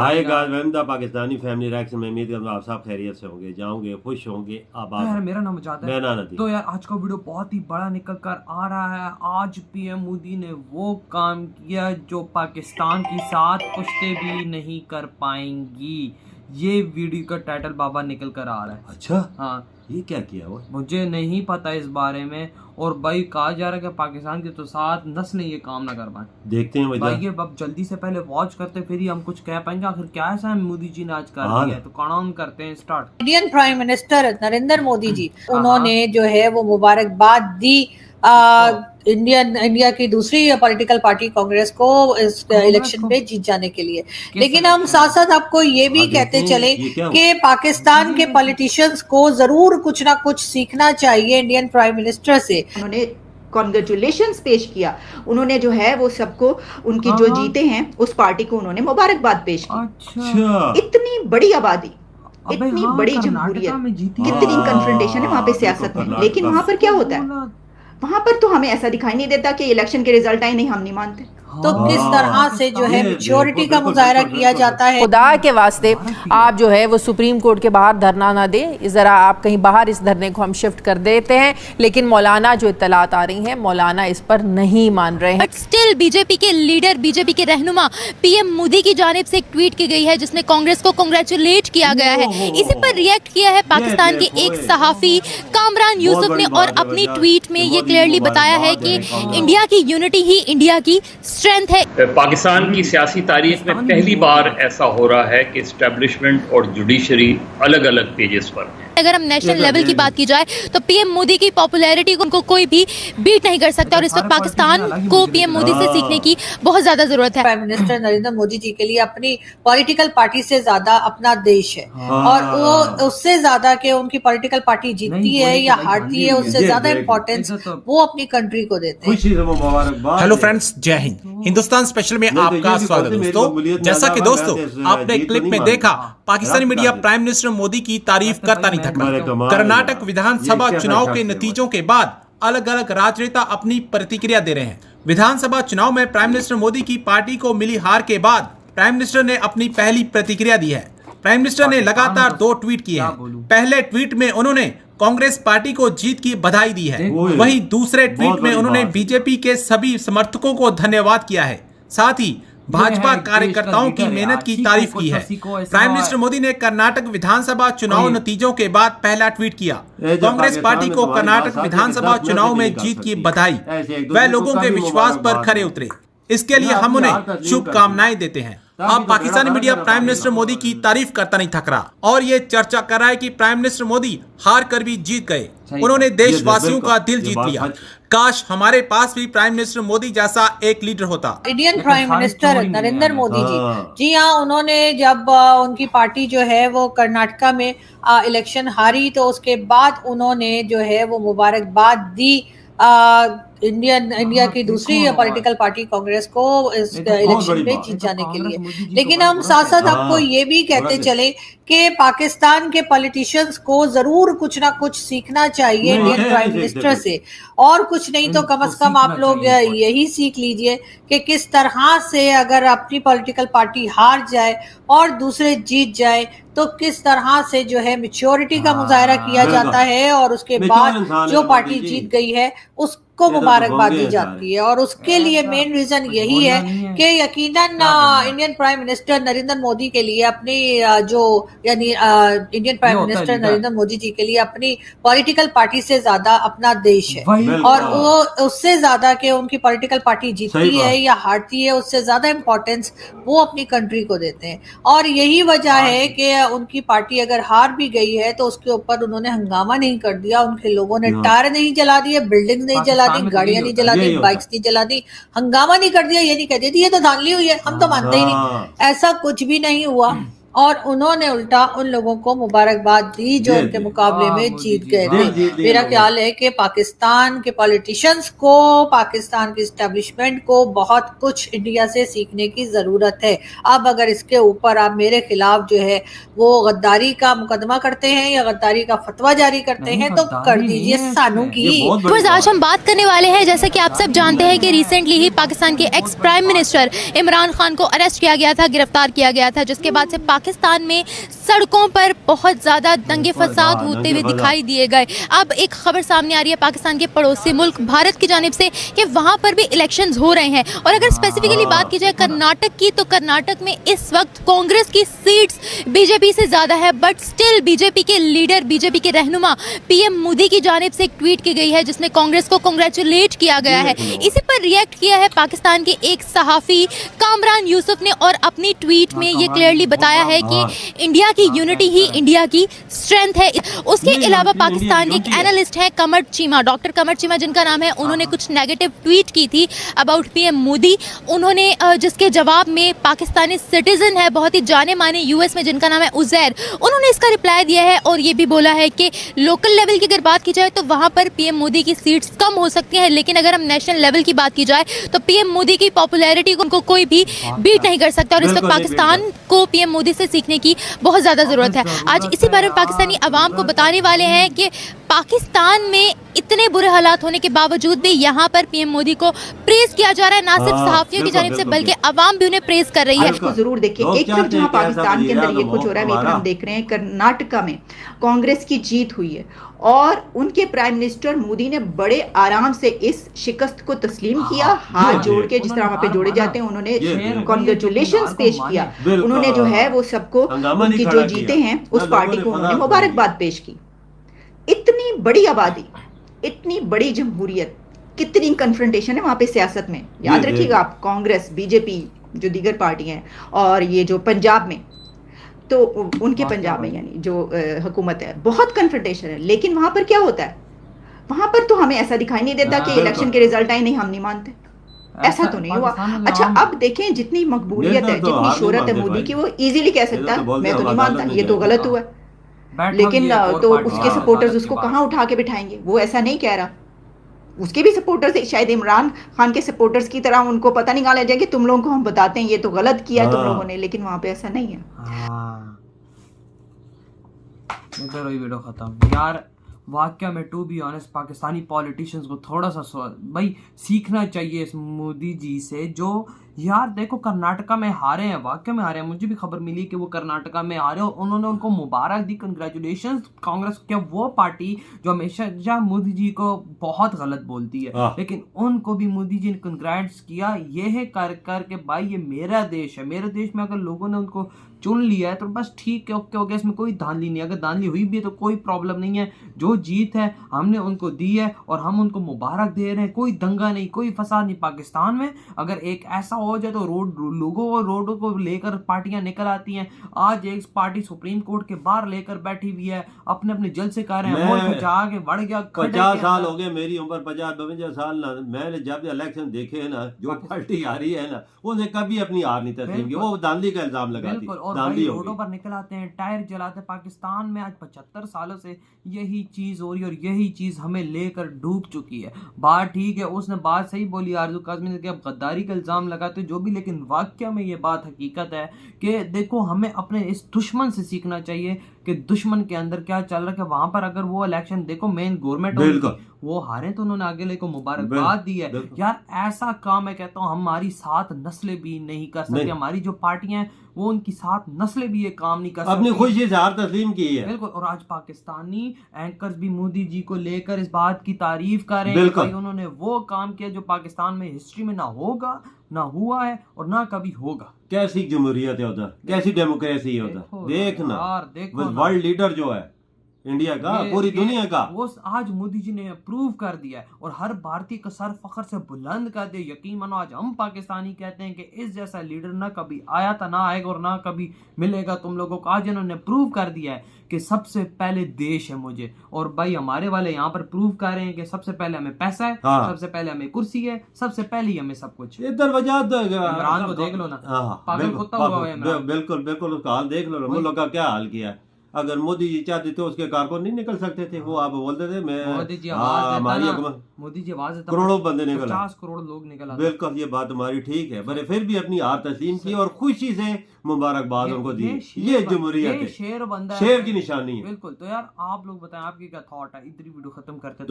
Hi guys, welcome the Pakistani family reacts में। उम्मीद करता हूं आप सब खैरियत से होंगे, जाओगे खुश होंगे, आबाद। यार मेरा नाम जाता है। मेरा नदीम। तो यार आज का वीडियो बहुत ही बड़ा निकल कर आ रहा है। आज पीएम मोदी ने वो काम किया जो पाकिस्तान की 7 पुश्तें भी नहीं कर पाएंगी। ये वीडियो का टाइटल बाबा निकल कर आ रहा है। अच्छा, हाँ, ये क्या किया वो? मुझे नहीं पता इस बारे में। और भाई कहा जा रहा है कि पाकिस्तान के तो 7 नस्लें ये काम ना कर पाए। देखते हैं भाई ये अब जल्दी से पहले वॉच करते फिर ही हम कुछ कह पाएंगे आखिर क्या ऐसा मोदी जी ने आज कर दिया है। तो काम करते हैं start. Indian prime minister Narendra Modi ji उन्होंने जो है वो मुबारकबाद दी इंडिया की दूसरी पॉलिटिकल पार्टी कांग्रेस को इस इलेक्शन पे जीत जाने के लिए। लेकिन हम साथ साथ आपको ये भी कहते चले कि पाकिस्तान के पॉलिटिशियंस को जरूर कुछ ना कुछ सीखना चाहिए इंडियन प्राइम मिनिस्टर से। उन्होंने कॉन्ग्रेचुलेशंस पेश किया। उन्होंने जो है वो सबको उनकी जो जीते हैं उस पार्टी को उन्होंने मुबारकबाद पेश की। अच्छा, इतनी बड़ी आबादी, इतनी बड़ी जमहूरियत, कितनी कन्फ्रंटेशन है वहां पे सियासत में। लेकिन वहां पर क्या होता है, वहां पर तो हमें ऐसा दिखाई नहीं देता कि इलेक्शन के रिजल्ट आए, नहीं हम नहीं मानते। तो किस तरह से जो है मैच्योरिटी का मुजाहरा किया जाता है। खुदा के वास्ते आप जो है वो सुप्रीम कोर्ट के बाहर धरना ना दें। ज़रा आप कहीं बाहर इस धरने को हम शिफ्ट कर देते हैं। लेकिन मौलाना जो इत्तलात आ रही हैं, मौलाना इस पर नहीं मान रहे हैं। बट स्टिल बीजेपी के लीडर, बीजेपी के रहनुमा पीएम मोदी की जानिब से एक ट्वीट की गई है जिसमें कांग्रेस को कांग्रेचुलेट किया गया है। इसी पर रिएक्ट किया है पाकिस्तान के एक सहाफी कामरान यूसुफ ने और अपनी ट्वीट में ये क्लियरली बताया है कि इंडिया की यूनिटी ही इंडिया की स्ट्रेंथ है। पाकिस्तान की सियासी तारीख में पहली बार ऐसा हो रहा है कि एस्टेब्लिशमेंट और जुडिशरी अलग अलग पेजेस पर है। अगर हम नेशनल लेवल की बात की जाए तो पीएम मोदी की पॉपुलैरिटी को कोई भी बीट नहीं कर सकता और इस वक्त पाकिस्तान को पीएम मोदी से सीखने की बहुत ज्यादा जरूरत है। प्राइम मिनिस्टर नरेंद्र मोदी जी के लिए अपनी पॉलिटिकल पार्टी से ज्यादा अपना देश है। और वो उससे ज्यादा के उनकी पॉलिटिकल पार्टी जीतती है या हारती है, उससे ज्यादा इम्पोर्टेंस वो अपनी कंट्री को देते हैं। हेलो फ्रेंड्स, जय हिंद। हिंदुस्तान स्पेशल में आपका स्वागत है दोस्तों। जैसा कि दोस्तों आपने क्लिप में देखा, Pakistani media prime minister Modi की तारीफ करता नहीं थका। कर्नाटक विधानसभा चुनाव के नतीजों के बाद अलग अलग राजनेता अपनी प्रतिक्रिया दे रहे हैं। विधानसभा चुनाव में प्राइम मिनिस्टर मोदी की पार्टी को मिली हार के बाद प्राइम मिनिस्टर ने अपनी पहली प्रतिक्रिया दी है। प्राइम मिनिस्टर ने लगातार 2 ट्वीट किए हैं। पहले ट्वीट में उन्होंने कांग्रेस पार्टी को जीत की बधाई दी है। वहीं दूसरे ट्वीट में उन्होंने बीजेपी के सभी समर्थकों को धन्यवाद किया है। साथ ही भाजपा कार्यकर्ताओं की मेहनत की तारीफ की है। प्राइम मिनिस्टर मोदी ने कर्नाटक विधानसभा चुनाव नतीजों के बाद पहला ट्वीट किया। कांग्रेस पार्टी को कर्नाटक विधानसभा चुनाव में जीत की बधाई। वह लोगों के विश्वास पर खरे उतरे, इसके लिए हम उन्हें शुभकामनाएं देते हैं। अब Pakistani media prime minister Modi की तारीफ करता नहीं थक रहा और ये चर्चा कर रहा है कि प्राइम मिनिस्टर मोदी हार कर भी जीत गए। उन्होंने देशवासियों का दिल जीत लिया। काश हमारे पास भी प्राइम मिनिस्टर मोदी जैसा एक लीडर होता। Indian prime minister Narendra Modi ji हाँ, उन्होंने जब उनकी पार्टी जो है वो कर्नाटका में इलेक्शन हारी तो उसके बाद उन्होंने जो है वो मुबारकबाद दी इंडिया की दूसरी पॉलिटिकल पार्टी कांग्रेस को इस इलेक्शन पे जीत जाने के लिए। लेकिन हम साथ साथ आपको ये भी कहते चले कि पाकिस्तान के पॉलिटिशियंस को जरूर कुछ ना कुछ सीखना चाहिए इंडियन प्राइम मिनिस्टर से। और कुछ नहीं तो कम से कम आप लोग यही सीख लीजिए कि किस तरह से अगर अपनी पॉलिटिकल पार्टी हार जाए और दूसरे जीत जाए तो किस तरह से जो है मैच्योरिटी का मुजाहरा किया जाता है और उसके बाद जो पार्टी जीत गई है उसको मुबारकबाद दी जाती है। और उसके लिए मेन रीजन यही है कि यकीनन Indian prime minister Narendra Modi के लिए अपनी जो यानी Indian prime minister Narendra Modi ji के लिए अपनी पॉलिटिकल पार्टी से ज्यादा अपना देश है। और वो उससे ज्यादा के उनकी पॉलिटिकल पार्टी जीतती है या हारती है, उससे ज्यादा इम्पोर्टेंस वो अपनी कंट्री को देते हैं। और यही वजह है कि उनकी पार्टी अगर हार भी गई है तो उसके ऊपर उन्होंने हंगामा नहीं कर दिया। उनके लोगों ने टायर नहीं जला दिए, बिल्डिंग नहीं जला दी, गाड़ियां नहीं जला दी, बाइक्स नहीं जला दी, हंगामा नहीं कर दिया। ये नहीं कह दी ये तो धांधली हुई है, हम तो मानते ही नहीं। ऐसा कुछ भी नहीं हुआ। और उन्होंने उल्टा उन लोगों को मुबारकबाद दी जो उनके मुकाबले में जीत गए थे। मेरा ख्याल है कि पाकिस्तान के पॉलिटिशियंस को, पाकिस्तान की एस्टेब्लिशमेंट को बहुत कुछ इंडिया से सीखने की जरूरत है। अब अगर इसके ऊपर आप मेरे खिलाफ जो है वो गद्दारी का मुकदमा करते हैं या गद्दारी का फतवा जारी करते हैं तो कर दीजिए सानू की। आज हम बात करने वाले हैं, जैसा कि आप सब जानते हैं कि रिसेंटली ही पाकिस्तान के ex prime minister Imran Khan को अरेस्ट किया गया था, गिरफ्तार किया गया था, जिसके बाद से पाकिस्तान में सड़कों पर बहुत ज्यादा दंगे फसाद होते हुए दिखाई दिए गए। अब एक खबर सामने आ रही है पाकिस्तान के पड़ोसी मुल्क भारत की जानिब से कि वहां पर भी इलेक्शंस हो रहे हैं। और अगर स्पेसिफिकली बात की जाए कर्नाटक की, तो कर्नाटक में इस वक्त कांग्रेस की सीट्स बीजेपी से ज्यादा है, बट स्टिल बीजेपी के लीडर, बीजेपी के रहनुमा पीएम मोदी की जानिब से एक ट्वीट की गई है जिसमें कांग्रेस को कांग्रेचुलेट किया गया है। इसी पर रिएक्ट किया है पाकिस्तान के एक सहाफी कामरान यूसुफ ने और अपनी ट्वीट में ये क्लियरली बताया है कि इंडिया की यूनिटी ही इंडिया की स्ट्रेंथ है। उसके अलावा पाकिस्तान के एक एनालिस्ट हैं कमर चीमा, डॉक्टर कमर चीमा जिनका नाम है, उन्होंने कुछ नेगेटिव ट्वीट की थी अबाउट पीएम मोदी। उन्होंने जिसके जवाब में पाकिस्तानी सिटीजन है, बहुत ही जाने माने यूएस में, जिनका नाम है उजैर, उन्होंने इसका रिप्लाई दिया है और ये भी बोला है कि लोकल लेवल की अगर बात की जाए तो वहां पर पीएम मोदी की सीट्स कम हो सकती हैं, लेकिन अगर हम नेशनल लेवल की बात की जाए तो पीएम मोदी की पॉपुलैरिटी को कोई भी बीट नहीं कर सकता। और इस वक्त पाकिस्तान को पीएम मोदी से सीखने की बहुत ज्यादा जरूरत है। आज इसी बारे में पाकिस्तानी अवाम को बताने वाले हैं कि पाकिस्तान में इतने बुरे हालात होने के बावजूद भी यहाँ पर पीएम मोदी को प्रेज किया जा रहा है, ना सिर्फ सहाफियों की जानिब से बल्कि अवाम भी उन्हें प्रेज कर रही है। इसको जरूर देखिए। एक तरफ जहाँ पाकिस्तान के अंदर ये कुछ हो रहा है, हम देख रहे हैं कर्नाटका में कांग्रेस की जीत हुई है और उनके प्राइम मिनिस्टर मोदी ने बड़े आराम से इस शिकस्त को तस्लीम किया, हाथ जोड़ के, जिस तरह वहां पे जोड़े जाते हैं, उन्होंने कॉन्ग्रेचुलेशंस पेश किया। उन्होंने जो है वो सबको, उनकी जो जीते हैं उस पार्टी को उन्होंने मुबारकबाद पेश की। इतनी बड़ी आबादी, इतनी बड़ी जमहूरियत, कितनी कन्फ्रंटेशन है वहां पे सियासत में। याद रखिएगा आप, कांग्रेस, बीजेपी, जो दीगर पार्टी हैं, और ये जो पंजाब में, तो उनके पंजाब में यानी जो हुकूमत है, बहुत कन्फ्रंटेशन है। लेकिन वहां पर क्या होता है, वहां पर तो हमें ऐसा दिखाई नहीं देता कि इलेक्शन के रिजल्ट आए, नहीं हम नहीं मानते, ऐसा तो नहीं हुआ। अच्छा, अब देखें जितनी मकबूलियत है, जितनी शोहरत है मोदी की, वो इजीली कह सकता है मैं तो नहीं मानता, ये तो गलत हुआ। लेकिन तो उसके सपोर्टर्स उसको कहाँ उठा के बिठाएंगे, वो ऐसा नहीं कह रहा। उसके भी सपोर्टर्स, शायद इमरान खान के सपोर्टर्स की तरह उनको पता नहीं कहाँ ले जाएंगे, तुम लोगों को हम बताते हैं ये तो गलत किया तुम लोगों ने, लेकिन वहां पे ऐसा नहीं है। इधर वही वीडियो खत्म यार। वाकया में to be honest Pakistani politicians को थोड़ा सा भाई सीखना चाहिए इस मोदी जी से, जो यार देखो कर्नाटका में हारे हैं, वाकई में हारे हैं। मुझे भी खबर मिली कि वो कर्नाटका में हारे और उन्होंने उनको मुबारक दी, कंग्रेचुलेशंस। कांग्रेस के वो पार्टी जो हमेशा मोदी जी को बहुत गलत बोलती है, लेकिन उनको भी मोदी जी ने कंग्रेट्स किया। ये है कर के भाई ये मेरा देश है, मेरे देश में अगर लोगों ने उनको चुन लिया है तो बस ठीक है, ओके हो गया, इसमें कोई धांधली नहीं। अगर धांधली हुई भी है तो कोई प्रॉब्लम नहीं है, जो जीत है हमने उनको दी है और हम उनको मुबारक दे रहे हैं। कोई दंगा नहीं, कोई फसाद नहीं पाकिस्तान में। अगर एक ऐसा हो जाए तो रोडों को लेकर पार्टियां निकल आती हैं। आज एक पार्टी सुप्रीम कोर्ट के बाहर लेकर बैठी हुई है, अपने अपने जलसे कर रहे हैं, जाके बढ़ गया। 50 साल हो गए, मेरी उम्र 50-52 साल ना, मैंने जब इलेक्शन देखे है ना, जो पार्टी आ रही है ना, उसने कभी अपनी हार नहीं तस्लीम की, वो धांधली का इल्जाम लगाती है। और भाई रोडों पर निकल आते हैं, टायर जलाते। पाकिस्तान में आज 75 सालों से यही चीज हो रही है और यही चीज हमें लेकर डूब चुकी है। बात ठीक है, उसने बात सही बोली आरज़ू काज़मी ने कि अब गद्दारी का इल्जाम लगाते जो भी, लेकिन वाकया में ये बात हकीकत है कि देखो हमें अपने इस दुश्मन से सीखना चाहिए कि दुश्मन के अंदर क्या चल रहा है। कि वहां पर अगर वो इलेक्शन देखो मेन गवर्नमेंट वो हारे तो उन्होंने आगे लेको मुबारकबाद दी है। यार ऐसा काम है, कहता हूँ हमारी 7 नस्लें भी नहीं कर सकती, हमारी जो पार्टियां हैं वो उनकी 7 नस्लें भी ये काम नहीं कर सकती, अपनी खुशी से हार तस्लीम की है। बिल्कुल। और आज पाकिस्तानी एंकर्स भी मोदी जी को लेकर इस बात की तारीफ कर रहे हैं कि उन्होंने वो काम किया जो पाकिस्तान में हिस्ट्री में ना होगा, ना हुआ है और ना कभी होगा। कैसी जमहूरियत है उधर, कैसी डेमोक्रेसी है उधर, देखना वर्ल्ड लीडर जो है इंडिया का, पूरी दुनिया का। वो आज मोदी जी ने प्रूव कर दिया है और हर भारतीय का सर फख्र से बुलंद कर दिया। यकीन मानो आज हम पाकिस्तानी कहते हैं कि इस जैसा लीडर ना कभी आया था, ना आएगा और ना कभी मिलेगा तुम लोगों को। आज इन्होंने प्रूव कर दिया है कि सबसे पहले देश है मुझे, और भाई हमारे वाले यहाँ पर प्रूव कर रहे हैं कि सबसे पहले हमें पैसा है, सबसे पहले हमें कुर्सी है, सबसे पहले ही हमें सब कुछ। इधर वजह इमरान को देख लो ना, पागल कुत्ता हुआ है इमरान। बिल्कुल बिल्कुल, उसका हाल देख लो, मुल्क का क्या हाल किया है। अगर मोदी जी चाहते थे उसके कारकुन नहीं निकल सकते थे, वो आप बोलते थे मैं मोदी जी आवाज देता, करोड़ों बंदे निकल, 50 करोड़ लोग निकल। बिल्कुल ये बात हमारी ठीक है, पर फिर भी अपनी हार तस्लीम की और खुशी से मुबारकबाद उनको दी। ये जमहूरियत है, शेर बंदा, शेर की निशानी है। बिल्कुल। तो यार आप लोग बताएं आपकी क्या थॉट है। इधर वीडियो खत्म करते हैं।